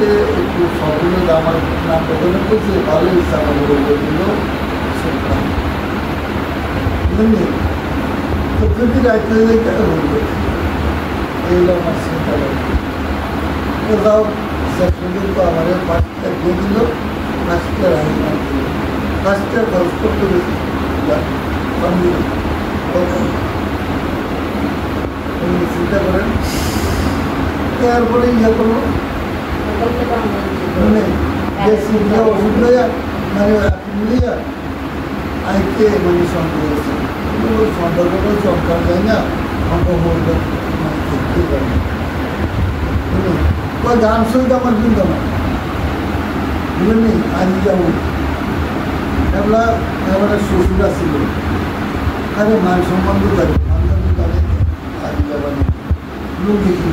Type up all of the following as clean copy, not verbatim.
আমাকে একটু সবগুলো আমার নাম প্রথমে করছে ভালো ইচ্ছা আমাকে বলতে দিল বুঝলি তো যদি রাখতে যাইতে বলবো এইগুলো আমার চিন্তা লাগবে তো যাও শেষ পর্যন্ত আমার পাঁচটা দিয়ে দিল পাঁচটা রাখি না দিল পাঁচটা খরচ করতে গেছি চিন্তা করেন তারপরে ইয়ে করলো মানে ওষুধ লইয়া মানে লইয়া আইকে মানে সন্দেহ হয়েছে সন্দেহ করে সরকার যায় না আমাকে বলতে মানে দেখতে পারে ওই গান সহিত আমার কিন্তু না বুঝলেন আজ যাবো এবার এবারে শ্বশুরা ছিল আরে মান সম্বন্ধ থাকে বান্ধবী তাদের আজ যাবানি লোক দেখি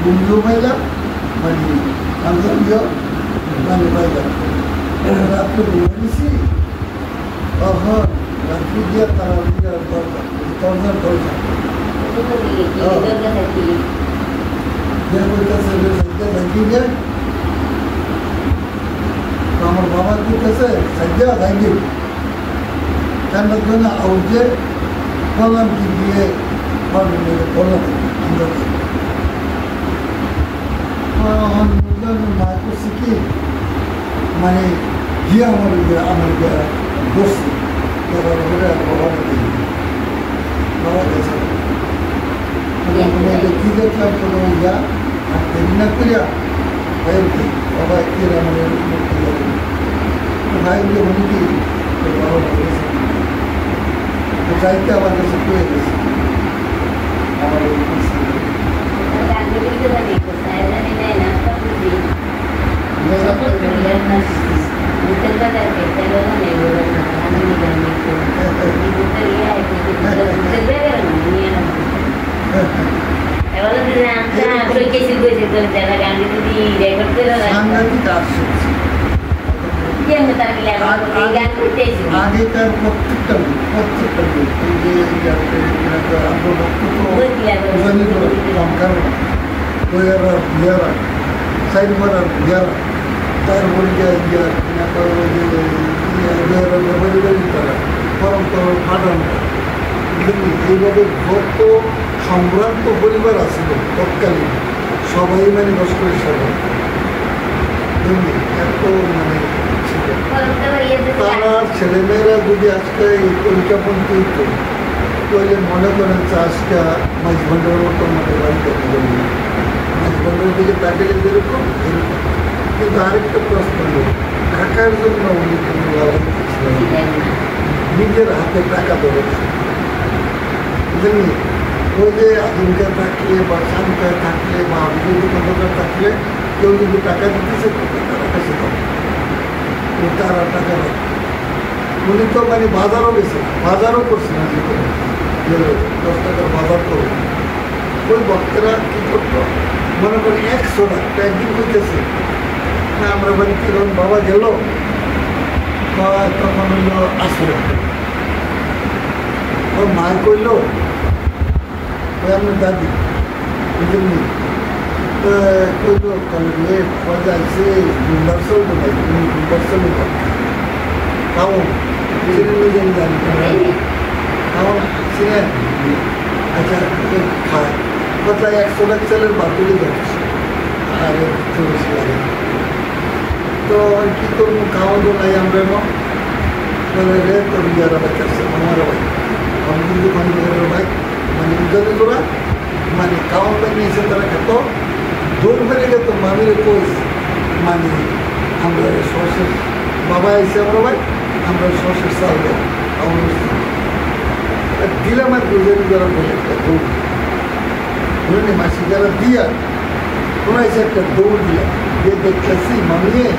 বন্ধু পাইলাম মানে বান্ধবীও মানে পাইলাম রাত্রে ঘুরে দিছি তখন রাত্রি দিয়ে তারা দরজার দরজা আমার বাবা দিতেছে সাজ্জা থাকি কেন জন্য আউটে বললাম কি দিয়ে বললাম মা করছি কি মানে গিয়ে আমার বসছি বাবা গেছে কি দেখলাম কোনো ইয়া আর দেরি না করিয়া ভাইকে বাবা কি আমাদের ভাইকে মনে কি বাবা গেছে চাইতে আমার কাছে পেয়ে গেছে আমার আগেকার প্রত্যেকটা তারপরে পরম্পরা ফাটানো এইভাবে ভক্ত সম্ভ্রান্ত পরিবার আছিল তৎকালীন সবাই মানে নস্করের সবাই এত মানে তারা ছেলেমেয়েরা যদি আজকে এই পরিকাপনটি তাহলে মনে করেন যে আজকে মাছ ভান্ডারের মতো আমাদের বাড়িতে মাছ ভান্ডারের দিকে তাকালে যেরকম এরকম কিন্তু আরেকটা প্রশ্ন হল টাকার জন্য উনি কিন্তু নিজের হাতে টাকা ধরেছে বুঝলেন ওই যে আধুনিকা থাকলে বা শান্তায় থাকলে বা বিরোধী পদ্ধতি থাকলে কেউ যদি টাকা দিতেছে তারা কাছে তারা টাকা নেয় উনি তো মানে বাজারও গেছে বাজারও করছে না যে 10 টাকার বাজার করবো ওই ভক্তেরা কী করতো মনে করি 100 টাকা একদিন হইতেছে না আমরা বাড়ি কিরণ বাবা গেল তখন হইল 80 টাকা ওর মা কইল ওই আমার দাদি বুঝলি কইল তাহলে মজা আছে গুন্ডারসল বোঝাই তুমি গুন্ডারসল খাও চিনি জানি খাও চিনে আচ্ছা খায় কোথায় 100 টাকা চালের বাতুলি যাচ্ছে আর বেশি লাগে তো কী করবো খাওয়া তো নাই আমরা বলে রে তোর ইয়ারা বাচ্চাছে আমারও ভাই আমি কিন্তু মানুষের ভাই মানে উদ্যোগে তোরা মানে খাওয়া বানিয়েছে তারা খেত দৌড় ফেলে গেত মামিরে কোচ মানে আমরা সরষের বাবা এসে আমরা ভাই আমরা সরষের চাল দেব দিলাম আর দুজন যারা বলে একটা দৌড় বুঝলেন মাসি যারা দিয়া তোরা এসে একটা দৌড় দিলাম দিয়ে দেখতেছি মামিয়ে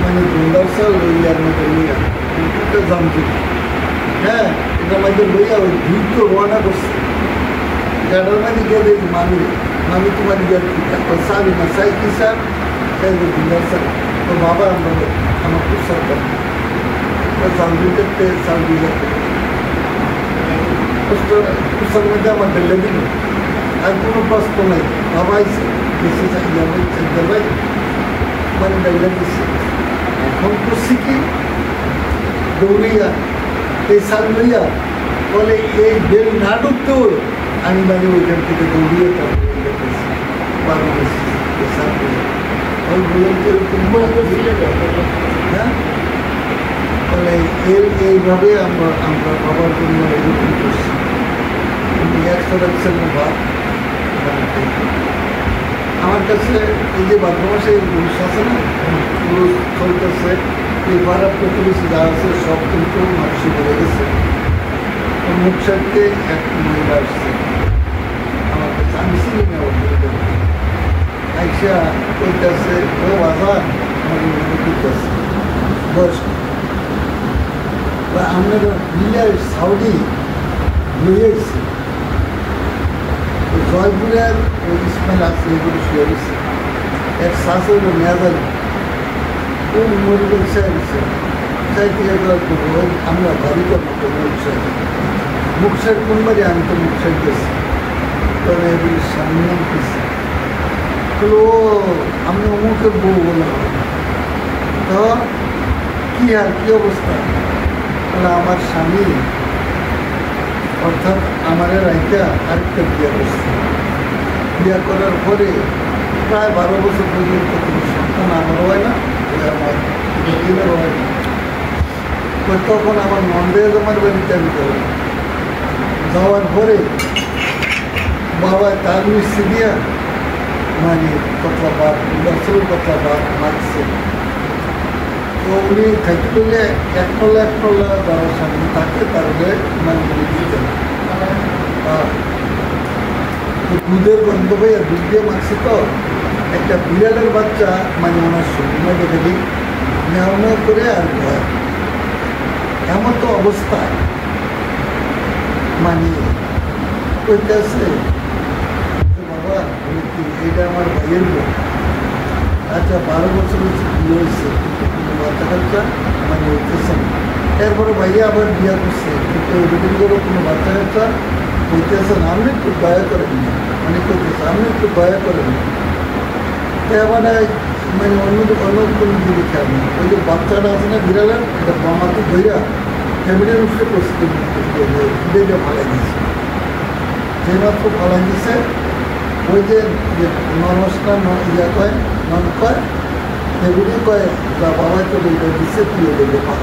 মানে গুন্ডার চাল লইয়ার মতো লইয়া একটা জামছি হ্যাঁ এটা মাঝে লইয়া ওই দ্রুত রওনা করছে গাড়ার মাঝে গিয়ে দেখি মামি তোমার গিয়ে ওই সাবি না সাই কি স্যার তাই গুন্ডার চাল তো বাবা আমার খুব সরকার জামজি দেখতে সালবি যাতে পুস্তকের মধ্যে আমার ডেলে দিল আর কোনো প্রশ্ন নাই বাবা আইসে দেশে যাবেন চিনতে পাই মানে ডাইলা দিচ্ছে এখন করছি কি দৌড়িয়া এই সাল লইয়া বলে এই বেল না ঢুকতেও আমি মানে ওইখান থেকে দৌড়িয়ে পারবো এই সাল লইয়া ওই বললাম যে হ্যাঁ বলে এইভাবে আমরা বাবার জন্য এরকম করছি একশো রাখছেন ভাব আমার কাছে এই যে ভাদ্র মাসে রুশ আছে না রুশ চলতেছে এই পাড়া প্রতিবেশী যা আছে সব কিন্তু মানুষই বলে গেছে মুখ সাইডকে এক মহিলা আসছে আমার কাছে আমি চিনি না আইসা কইতেছে ও বাজার আমার করতেছে বয়স্ক বা আমরা মিলিয়ার সাউদি লইয়ে এসেছি জয়পুরের ওই ইসমাইল আছে এগুলো শুয়ে গেছে এক শ্বাস হইল মেয়াদারি ও মরিবেন চাইছে চাই থেকে জয় করবো আমরা ভাবি করবো মুখ সাইড কোন বাড়ি আমি তো মুখ সাইড গেছি তবে এগুলি সামনে গেছি ও আমি অমুকের বউ বললাম তো কী আর কী অবস্থা বলে আমার স্বামী অর্থাৎ আমার রাইটা আরেকটা বিয়ে করছে বিয়ে করার পরে প্রায় 12 বছর পর্যন্ত কোনো সন্তান আমারও হয় না আমার দিনেরও হয় না তখন আমার নন্দের আমার বাড়িতে আমি যাবো যাওয়ার পরে বাবা তার মিষ্টি দিয়া মানে কথা বাদ বছরের কথা বাদ মারছে তো উনি থাকি বললে এক নলা যাওয়ার সামনে থাকে তাহলে মানে বলে দিতেন দুধের গন্ধ ভাইয়া দুধ দিয়ে মারছে তো একটা বিড়ালের বাচ্চা মানে ওনার সঙ্গে দেখে দিই নেওয়া করে আর ভয় এমন তো অবস্থা মানে ওইটা আছে বাবা এটা আমার ভাইয়ের লোক আচ্ছা 12 বছর বিয়ে হয়েছে কিন্তু বাচ্চা কাচ্চা মানে হইতেছে এরপরে ভাইয়া আবার বিয়া করছে কিন্তু ওইরকম করে কোনো বাচ্চা কাচ্চা হইতেছে না আমি একটু দয়া করেন মানে করতেছে আমি একটু দয়া করেন মানে মানে অন্য কোনো দিকে খেয়াল নেই ওই যে বাচ্চাটা আছে না বিড়ালের এটা বামাকে ধৈরা ফ্যামিলির উপরে প্রস্তুতি ফালাই দিয়েছে যেই মাত্র ফালাই দিয়েছে ওই যে নমস্কার ইয়া কয় নন কয় সেগুলি কয় যা বাবাই তো এইটা দিচ্ছে তুই ওদেরকে পা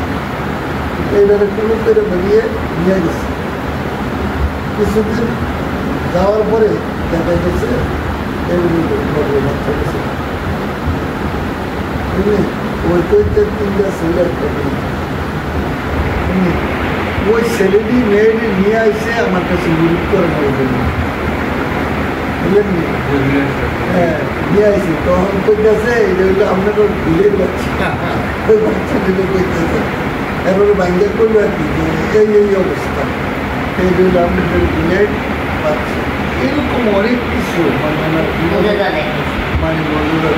এইবারে কোনো করে বেরিয়ে নিয়ে গেছে কিছুদিন যাওয়ার পরে দেখা গেছে এগুলি বাচ্চা গেছে বুঝলি ওই কইতে 3টা ছেলে একটা ওই ছেলেটি মেয়েটি নিয়ে আসে আমার কাছে গুরুত্ব করে বুঝলেন হ্যাঁ নিয়ে আসি তখন কইতেছে এটা হইলো আপনার ভিলের বাচ্চা ওই বাচ্চা দিলে কইতেছে এরপরে বাঙ্গা করলো আর কি এই অবস্থা এই হইলো আপনাদের ভিলের বাচ্চা এরকম অনেক কিছু মানে আমার মানে মজুদার